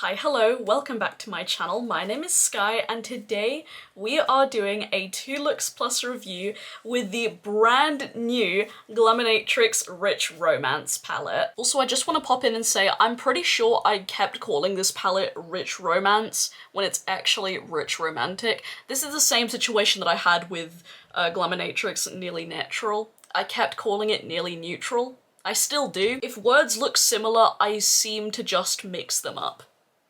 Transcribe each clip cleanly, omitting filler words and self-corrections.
Hi, hello, welcome back to my channel. My name is Skye and today we are doing a 2 looks plus review with the brand new Glaminatrix Rich Romance palette. Also, I just want to pop in and say I'm pretty sure I kept calling this palette Rich Romance when it's actually Rich Romantic. This is the same situation that I had with Glaminatrix Nearly Natural. I kept calling it Nearly Neutral. I still do. If words look similar, I seem to just mix them up.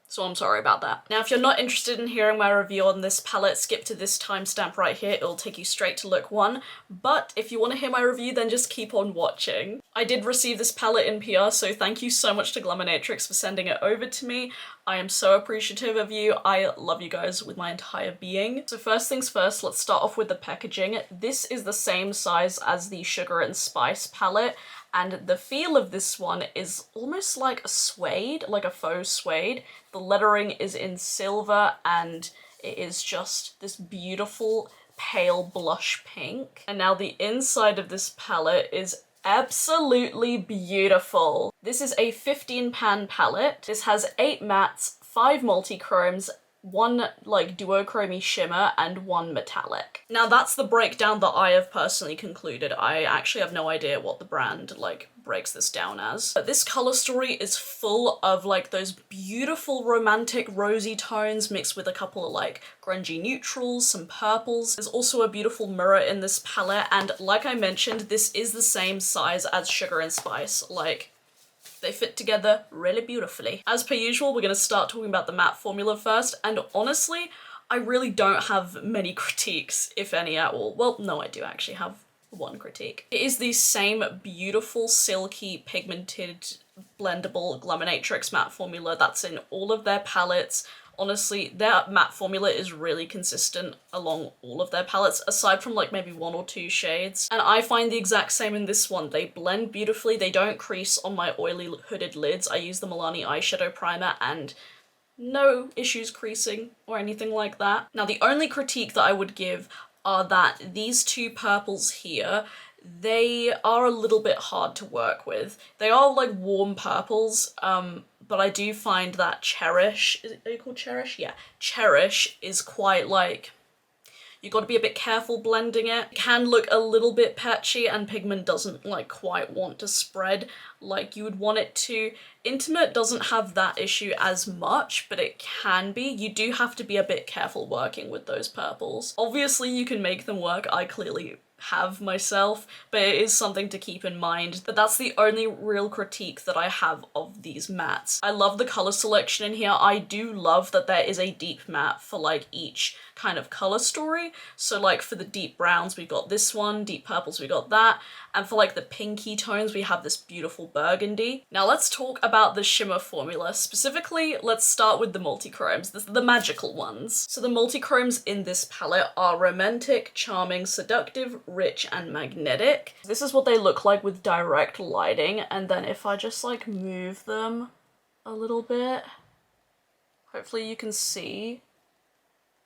So I'm sorry about that. Now, if you're not interested in hearing my review on this palette, skip to this timestamp right here. It'll take you straight to look 1. But if you want to hear my review, then just keep on watching. I did receive this palette in PR, so thank you so much to Glaminatrix for sending it over to me. I am so appreciative of you. I love you guys with my entire being. So first things first, let's start off with the packaging. This is the same size as the Sugar and Spice palette, and the feel of this one is almost like a suede, like a faux suede. The lettering is in silver and it is just this beautiful pale blush pink. And now the inside of this palette is absolutely beautiful. This is a 15 pan palette. This has 8 mattes, 5 multichromes, 1 like duochrome shimmer and 1 metallic. Now that's the breakdown that I have personally concluded. I actually have no idea what the brand like breaks this down as. But this color story is full of like those beautiful romantic rosy tones mixed with a couple of like grungy neutrals, some purples. There's also a beautiful mirror in this palette, and like I mentioned, this is the same size as Sugar and Spice. Like, they fit together really beautifully. As per usual, we're going to start talking about the matte formula first, and honestly, I really don't have many critiques, if any at all. Well, no, I do actually have one critique. It is the same beautiful, silky, pigmented, blendable Glaminatrix matte formula that's in all of their palettes. Honestly, their matte formula is really consistent along all of their palettes, aside from like maybe 1 or 2 shades. And I find the exact same in this one. They blend beautifully, they don't crease on my oily hooded lids. I use the Milani eyeshadow primer and no issues creasing or anything like that. Now, the only critique that I would give are that these 2 purples here, they are a little bit hard to work with. They are like warm purples, but I do find that Cherish, are you called Cherish? Yeah, Cherish is quite like, you gotta be a bit careful blending it. It can look a little bit patchy and pigment doesn't like quite want to spread like you would want it to. Intimate doesn't have that issue as much, but it can be. You do have to be a bit careful working with those purples. Obviously you can make them work, I clearly have myself, but it is something to keep in mind. But that's the only real critique that I have of these mattes. I love the color selection in here. I do love that there is a deep matte for like each kind of color story. So like for the deep browns, we got this one, deep purples, we got that. And for like the pinky tones, we have this beautiful burgundy. Now let's talk about the shimmer formula. Specifically, let's start with the multichromes, the magical ones. So the multichromes in this palette are romantic, charming, seductive, rich, and magnetic. This is what they look like with direct lighting, and then if I just like move them a little bit, hopefully you can see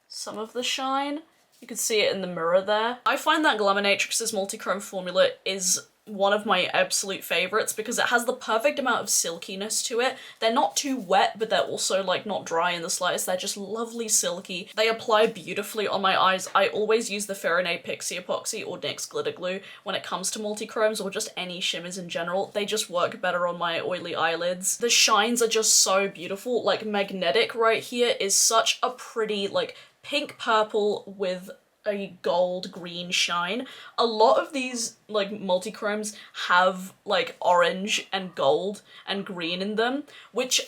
some of the shine. You can see it in the mirror there. I find that Glaminatrix's multichrome formula is one of my absolute favorites because it has the perfect amount of silkiness to it. They're not too wet, but they're also like not dry in the slightest. They're just lovely silky. They apply beautifully on my eyes. I always use the faerie.skye Epoxy or NYX Glitter Glue when it comes to multichromes or just any shimmers in general. They just work better on my oily eyelids. The shines are just so beautiful. Like magnetic right here is such a pretty like pink purple with a gold green shine. A lot of these like multichromes have like orange and gold and green in them, which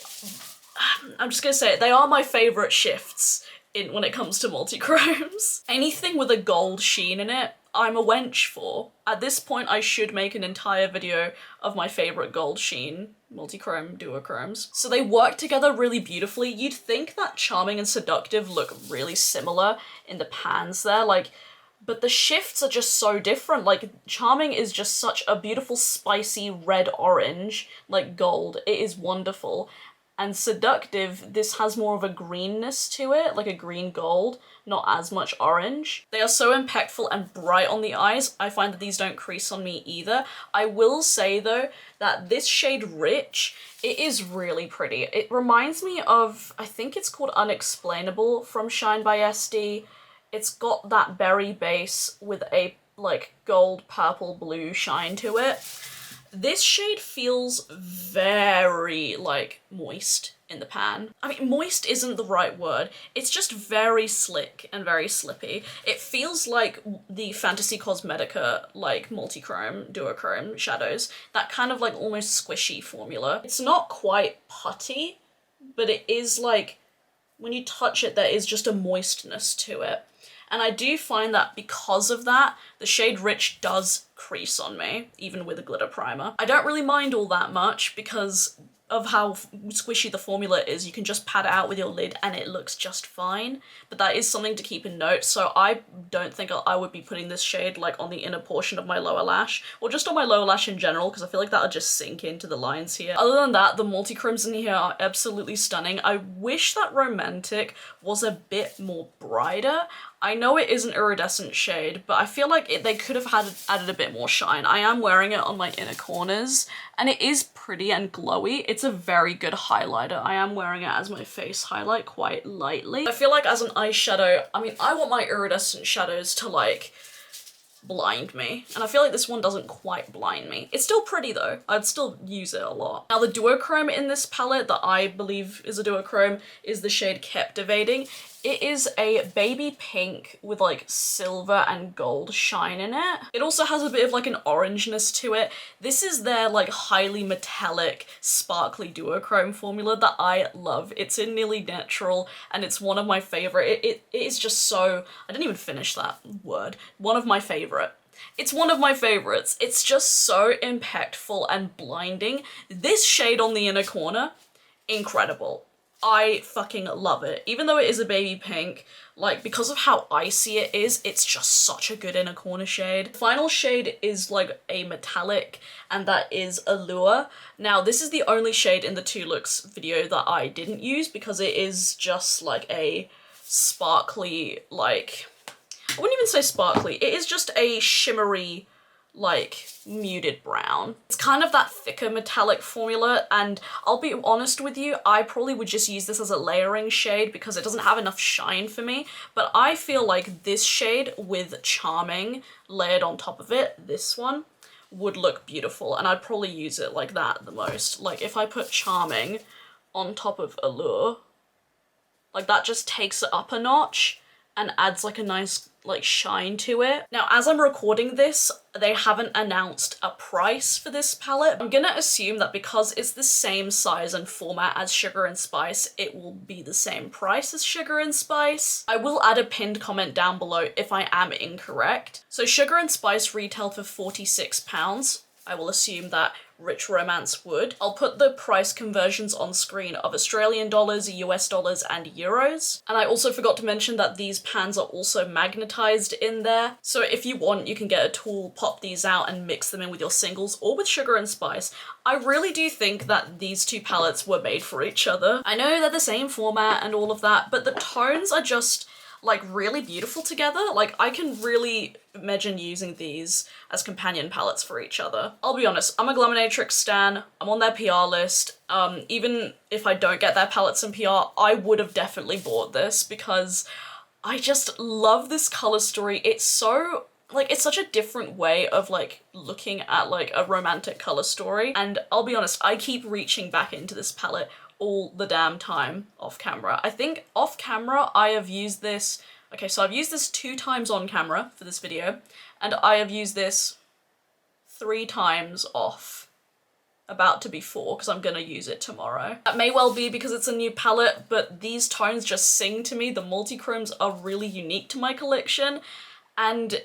I'm just gonna say it, they are my favorite shifts in when it comes to multichromes. Anything with a gold sheen in it, I'm a wench for. At this point, I should make an entire video of my favorite gold sheen multichrome duochromes. So they work together really beautifully. You'd think that Charming and Seductive look really similar in the pans there, like, but the shifts are just so different. Like, Charming is just such a beautiful spicy red orange, like gold. It is wonderful. and Seductive, this has more of a greenness to it, like a green gold, not as much orange. They are so impactful and bright on the eyes. I find that these don't crease on me either. I will say though that this shade Rich, it is really pretty. It reminds me of, I think it's called Unexplainable from Shine by SD. It's got that berry base with a like gold, purple, blue shine to it. This shade feels very like moist in the pan. I mean, moist isn't the right word. It's just very slick and very slippy. It feels like the Fantasy Cosmetica like multichrome, duochrome shadows. That kind of like almost squishy formula. It's not quite putty, but it is like, when you touch it, there is just a moistness to it. And I do find that because of that, the shade Rich does crease on me, even with a glitter primer. I don't really mind all that much because of how squishy the formula is. You can just pat it out with your lid and it looks just fine. But that is something to keep in note. So I don't think I would be putting this shade like on the inner portion of my lower lash, or just on my lower lash in general, because I feel like that'll just sink into the lines here. Other than that, the multi-chromes in here are absolutely stunning. I wish that Romantic was a bit more brighter. I know it is an iridescent shade, but I feel like they could have added a bit more shine. I am wearing it on my inner corners, and it is pretty and glowy. It's a very good highlighter. I am wearing it as my face highlight quite lightly. I feel like as an eyeshadow, I mean, I want my iridescent shadows to like blind me, and I feel like this one doesn't quite blind me. It's still pretty though. I'd still use it a lot. Now the duochrome in this palette that I believe is a duochrome is the shade Captivating. It is a baby pink with like silver and gold shine in it. It also has a bit of like an orangeness to it. This is their like highly metallic, sparkly duochrome formula that I love. It's in Nearly Natural and it's one of my favorite. It is just so, I didn't even finish that word. One of my favorite. It's one of my favorites. It's just so impactful and blinding. This shade on the inner corner, incredible. I fucking love it. Even though it is a baby pink, like because of how icy it is, it's just such a good inner corner shade. The final shade is like a metallic, and that is Allure. Now this is the only shade in the 2 looks video that I didn't use because it is just like a sparkly, like, I wouldn't even say sparkly, it is just a shimmery, like muted brown. It's kind of that thicker metallic formula, and I'll be honest with you, I probably would just use this as a layering shade because it doesn't have enough shine for me, but I feel like this shade with Charming layered on top of it, this one, would look beautiful, and I'd probably use it like that the most. Like if I put Charming on top of Allure, like that just takes it up a notch and adds like a nice like shine to it. Now, as I'm recording this, they haven't announced a price for this palette. I'm gonna assume that because it's the same size and format as Sugar and Spice, it will be the same price as Sugar and Spice. I will add a pinned comment down below if I am incorrect. So Sugar and Spice retail for £46. I will assume that Rich Romance would. I'll put the price conversions on screen of Australian dollars, US dollars, and euros. And I also forgot to mention that these pans are also magnetized in there. So if you want, you can get a tool, pop these out, and mix them in with your singles or with Sugar and Spice. I really do think that these 2 palettes were made for each other. I know they're the same format and all of that, but the tones are just like really beautiful together. Like I can really imagine using these as companion palettes for each other. I'll be honest, I'm a Glaminatrix stan. I'm on their PR list. Even if I don't get their palettes in PR, I would have definitely bought this because I just love this color story. It's so like, it's such a different way of like looking at like a romantic color story. And I'll be honest, I keep reaching back into this palette all the damn time off camera. I think off camera I have used this, okay, so I've used this 2 times on camera for this video, and I have used this 3 times off, about to be 4 because I'm gonna use it tomorrow. That may well be because it's a new palette, but these tones just sing to me. The multi-chromes are really unique to my collection, and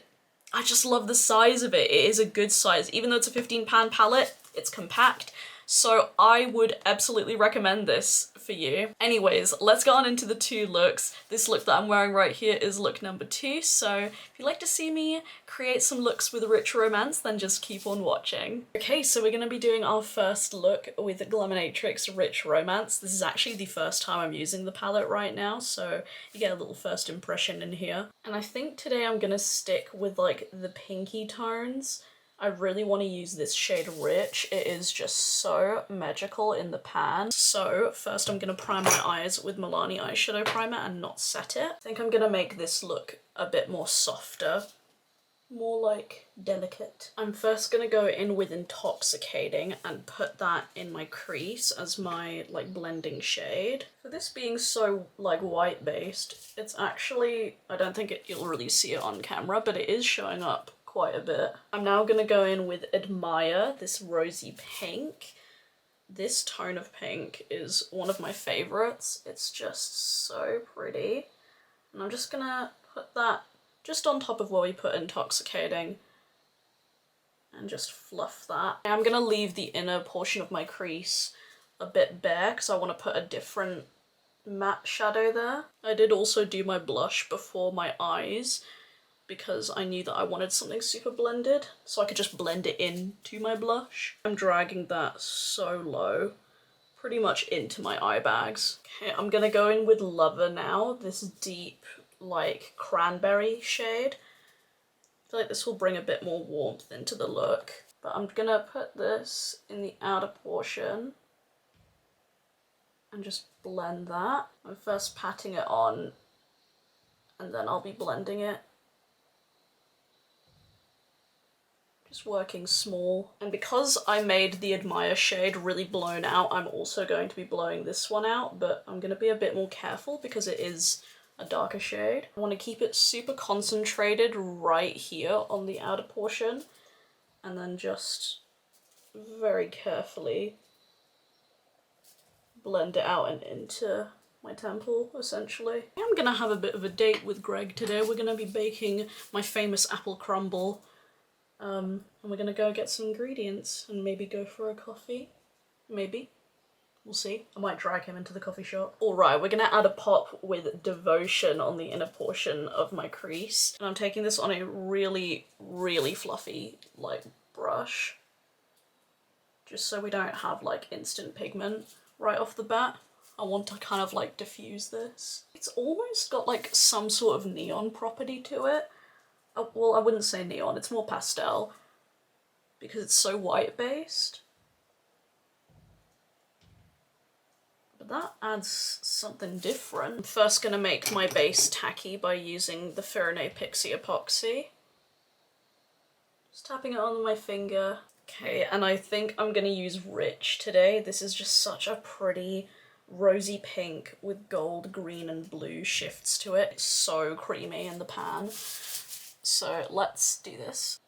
I just love the size of it. It is a good size. Even though it's a £15 palette, it's compact. So I would absolutely recommend this for you. Anyways, let's get on into the two looks. This look that I'm wearing right here is look number 2. So if you'd like to see me create some looks with Rich Romance, then just keep on watching. Okay, so we're gonna be doing our first look with Glaminatrix Rich Romance. This is actually the first time I'm using the palette right now, so you get a little first impression in here. And I think today I'm gonna stick with like the pinky tones. I really want to use this shade Rich. It is just so magical in the pan. So first I'm going to prime my eyes with Milani eyeshadow primer and not set it. I think I'm going to make this look a bit more softer, more like delicate. I'm first going to go in with Intoxicating and put that in my crease as my like blending shade. For this being so like white based, it's actually, I don't think you'll really see it on camera, but it is showing up quite a bit. I'm now going to go in with Admire, this rosy pink. This tone of pink is one of my favorites. It's just so pretty. And I'm just going to put that just on top of where we put Intoxicating and just fluff that. I'm going to leave the inner portion of my crease a bit bare because I want to put a different matte shadow there. I did also do my blush before my eyes, because I knew that I wanted something super blended, so I could just blend it into my blush. I'm dragging that so low, pretty much into my eye bags. Okay, I'm gonna go in with Lover now, this deep, like, cranberry shade. I feel like this will bring a bit more warmth into the look. But I'm gonna put this in the outer portion and just blend that. I'm first patting it on, and then I'll be blending it. Just working small. And because I made the Admire shade really blown out, I'm also going to be blowing this one out, but I'm going to be a bit more careful because it is a darker shade. I want to keep it super concentrated right here on the outer portion, and then just very carefully blend it out and into my temple, essentially. I'm going to have a bit of a date with Greg today. We're going to be baking my famous apple crumble. And we're gonna go get some ingredients and maybe go for a coffee. Maybe. We'll see. I might drag him into the coffee shop. Alright, we're gonna add a pop with Devotion on the inner portion of my crease. And I'm taking this on a really, really fluffy, like, brush. Just so we don't have, like, instant pigment right off the bat. I want to kind of, like, diffuse this. It's almost got, like, some sort of neon property to it. Oh, well, I wouldn't say neon, it's more pastel because it's so white based. But that adds something different. I'm first going to make my base tacky by using the faerie.skye Epoxy. Just tapping it on my finger. Okay, and I think I'm going to use Rich today. This is just such a pretty rosy pink with gold, green and blue shifts to it. It's so creamy in the pan. So let's do this.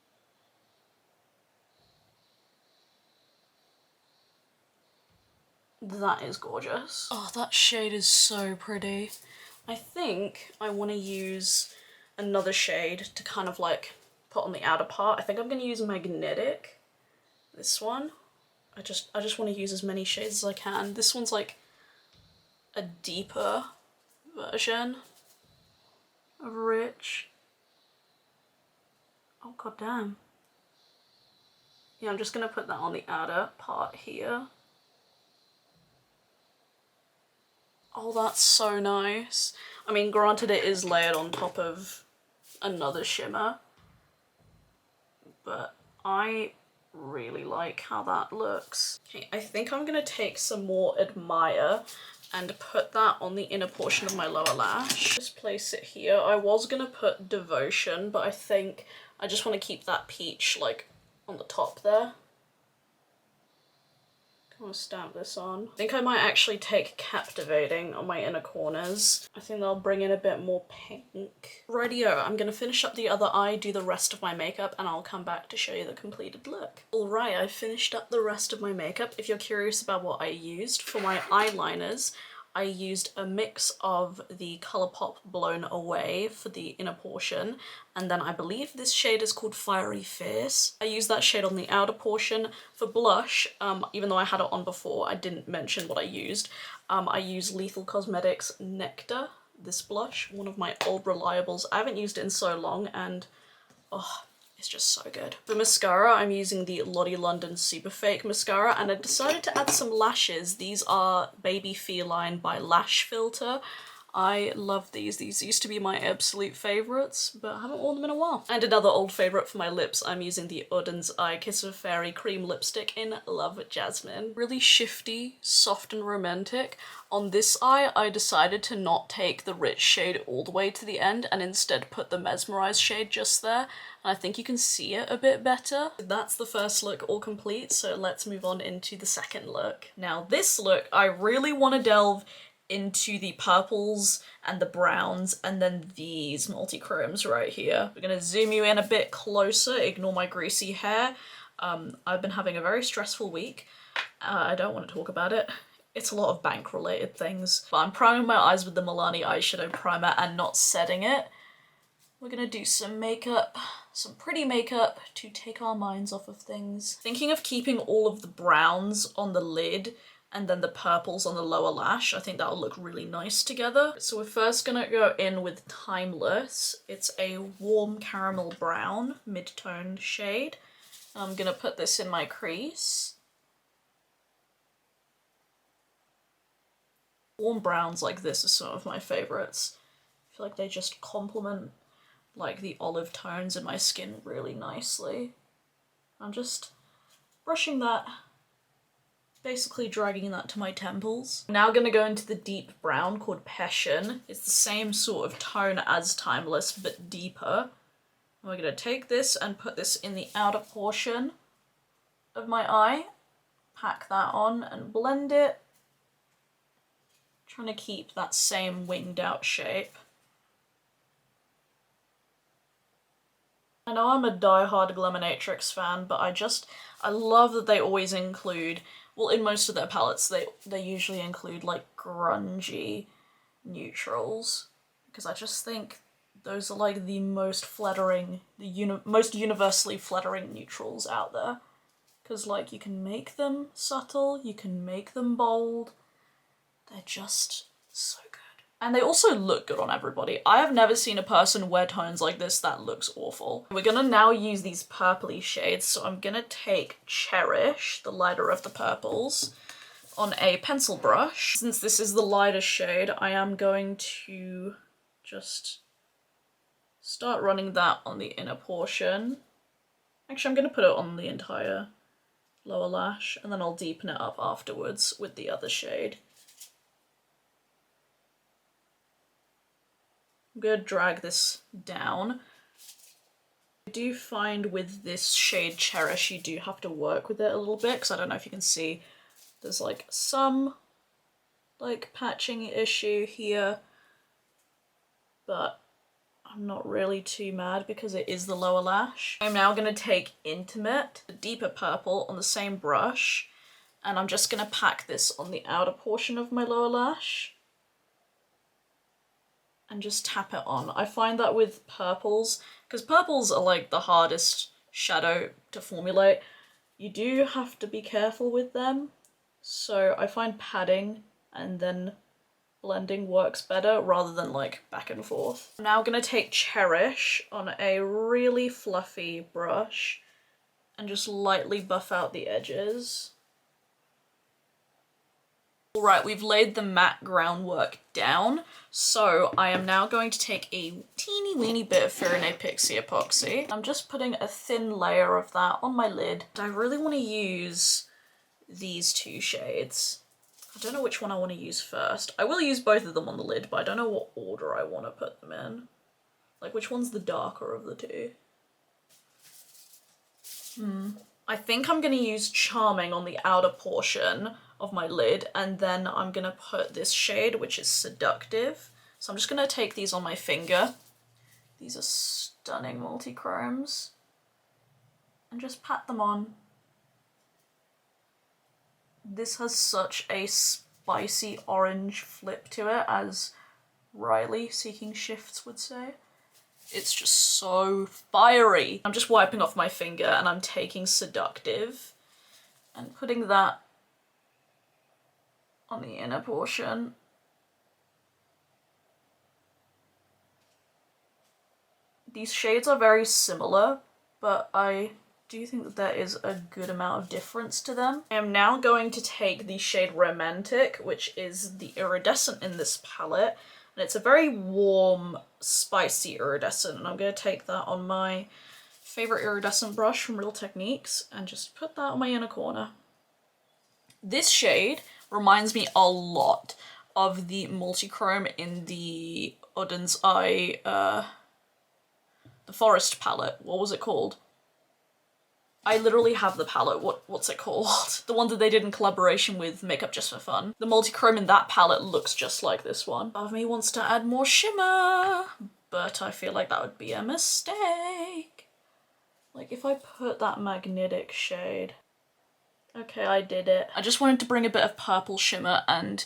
That is gorgeous. Oh, that shade is so pretty. I think I want to use another shade to kind of like put on the outer part. I think I'm going to use Magnetic. This one. I just want to use as many shades as I can. This one's like a deeper version of Rich. Oh, goddamn. Yeah, I'm just gonna put that on the outer part here. Oh, that's so nice. I mean, granted it is layered on top of another shimmer, but I really like how that looks. Okay, I think I'm gonna take some more Admire and put that on the inner portion of my lower lash. Just place it here. I was gonna put Devotion, but I think I just want to keep that peach like on the top there. I'm gonna stamp this on. I think I might actually take Captivating on my inner corners. I think that'll bring in a bit more pink. Rightio, I'm gonna finish up the other eye, do the rest of my makeup, and I'll come back to show you the completed look. Alright, I finished up the rest of my makeup. If you're curious about what I used for my eyeliners, I used a mix of the Colourpop Blown Away for the inner portion, and then I believe this shade is called Fiery Fierce. I used that shade on the outer portion. For blush, even though I had it on before, I didn't mention what I used. I used Lethal Cosmetics Nectar, this blush, one of my old reliables. I haven't used it in so long, and oh, it's just so good. For mascara, I'm using the Lottie London Super Fake mascara, and I decided to add some lashes. These are Baby Feline by Lash Filter. I love these. These used to be my absolute favourites, but I haven't worn them in a while. And another old favourite for my lips, I'm using the SkyeTheCloud Kiss of a Fairy Cream Lipstick in Love Jasmine. Really shifty, soft and romantic. On this eye, I decided to not take the rich shade all the way to the end and instead put the Mesmerized shade just there. And I think you can see it a bit better. That's the first look all complete, so let's move on into the second look. Now this look, I really want to delve into the purples and the browns and then these multi-chromes right here. We're gonna zoom you in a bit closer, ignore my greasy hair. I've been having a very stressful week. I don't want to talk about it. It's a lot of bank related things. But I'm priming my eyes with the Milani eyeshadow primer and not setting it. We're gonna do some makeup, some pretty makeup to take our minds off of things. Thinking of keeping all of the browns on the lid and then the purples on the lower lash. I think that'll look really nice together. So we're first gonna go in with Timeless. It's a warm caramel brown, mid-toned shade. I'm gonna put this in my crease. Warm browns like this are some of my favorites. I feel like they just complement like the olive tones in my skin really nicely. I'm just brushing that, basically dragging that to my temples. I'm now gonna go into the deep brown called Passion. It's the same sort of tone as Timeless, but deeper. And we're gonna take this and put this in the outer portion of my eye, pack that on and blend it. Trying to keep that same winged out shape. I know I'm a die-hard Glaminatrix fan, but I love that they always include, well, in most of their palettes, they usually include like grungy neutrals, because I just think those are like the most flattering, most universally flattering neutrals out there. Because like you can make them subtle, you can make them bold, they're just so good. And they also look good on everybody. I have never seen a person wear tones like this that looks awful. We're gonna now use these purpley shades, so I'm gonna take Cherish, the lighter of the purples, on a pencil brush. Since this is the lighter shade, I am going to just start running that on the inner portion. Actually, I'm gonna put it on the entire lower lash, and then I'll deepen it up afterwards with the other shade. I'm gonna drag this down. I do find with this shade Cherish, you do have to work with it a little bit, because I don't know if you can see, there's like some like patching issue here, but I'm not really too mad because it is the lower lash. I'm now gonna take Intimate, the deeper purple, on the same brush, and I'm just gonna pack this on the outer portion of my lower lash and just tap it on. I find that with purples, because purples are like the hardest shadow to formulate, you do have to be careful with them. So I find padding and then blending works better rather than like back and forth. I'm now gonna take Cherish on a really fluffy brush and just lightly buff out the edges. Alright, we've laid the matte groundwork down, so I am now going to take a teeny weeny bit of Pixie Epoxy. I'm just putting a thin layer of that on my lid. I really want to use these two shades. I don't know which one I want to use first. I will use both of them on the lid, but I don't know what order I want to put them in. Like, which one's the darker of the two? I think I'm going to use Charming on the outer portion of my lid, and then I'm going to put this shade, which is Seductive. So I'm just going to take these on my finger. These are stunning multi-chromes. And just pat them on. This has such a spicy orange flip to it, as Riley, Seeking Shifts, would say. It's just so fiery. I'm just wiping off my finger and I'm taking Seductive and putting that on the inner portion. These shades are very similar, but I do think that there is a good amount of difference to them. I am now going to take the shade Romantic, which is the iridescent in this palette. And it's a very warm, spicy iridescent, and I'm going to take that on my favourite iridescent brush from Real Techniques and just put that on my inner corner. This shade reminds me a lot of the Multichrome in the Odin's Eye, the Forest palette. What was it called? I literally have the palette. What's it called? The one that they did in collaboration with Makeup Just for Fun. The multichrome in that palette looks just like this one. Part of me wants to add more shimmer, but I feel like that would be a mistake. Like if I put that magnetic shade. Okay, I did it. I just wanted to bring a bit of purple shimmer and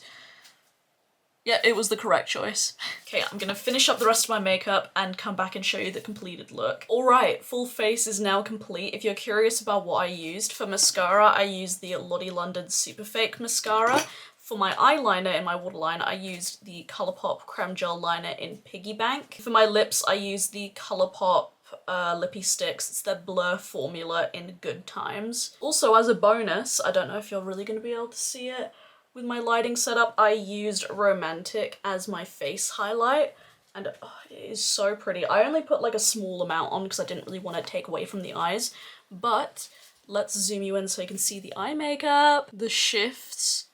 yeah, it was the correct choice. Okay, I'm gonna finish up the rest of my makeup and come back and show you the completed look. Alright, full face is now complete. If you're curious about what I used, for mascara, I used the Lottie London Super Fake Mascara. For my eyeliner in my waterline, I used the Colourpop Creme Gel Liner in Piggy Bank. For my lips, I used the Colourpop Lippy Sticks. It's their Blur formula in Good Times. Also, as a bonus, I don't know if you're really gonna be able to see it, with my lighting setup, I used Romantic as my face highlight, and oh, it is so pretty. I only put like a small amount on because I didn't really want to take away from the eyes, but let's zoom you in so you can see the eye makeup. The shifts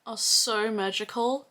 are so magical.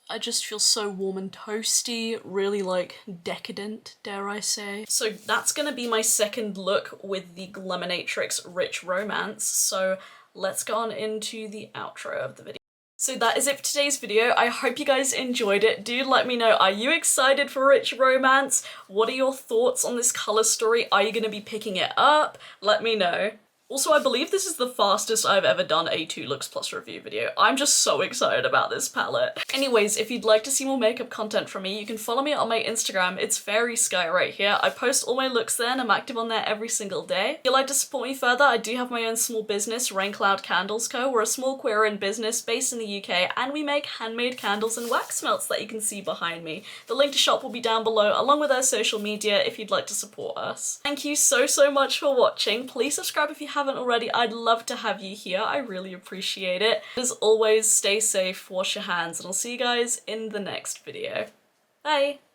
I just feel so warm and toasty, really like decadent, dare I say. So that's gonna be my second look with the Glaminatrix Rich Romance. So let's go on into the outro of the video. So that is it for today's video. I hope you guys enjoyed it. Do let me know, are you excited for Rich Romance? What are your thoughts on this color story? Are you gonna be picking it up? Let me know. Also, I believe this is the fastest I've ever done a 2 looks plus review video. I'm just so excited about this palette. Anyways, if you'd like to see more makeup content from me, you can follow me on my Instagram. It's faerie.skye right here. I post all my looks there and I'm active on there every single day. If you'd like to support me further, I do have my own small business, Raincloud Candles Co. We're a small queer-owned business based in the UK and we make handmade candles and wax melts that you can see behind me. The link to shop will be down below along with our social media if you'd like to support us. Thank you so much for watching. Please subscribe if you haven't already. I'd love to have you here. I really appreciate it. As always, stay safe, wash your hands, and I'll see you guys in the next video. Bye!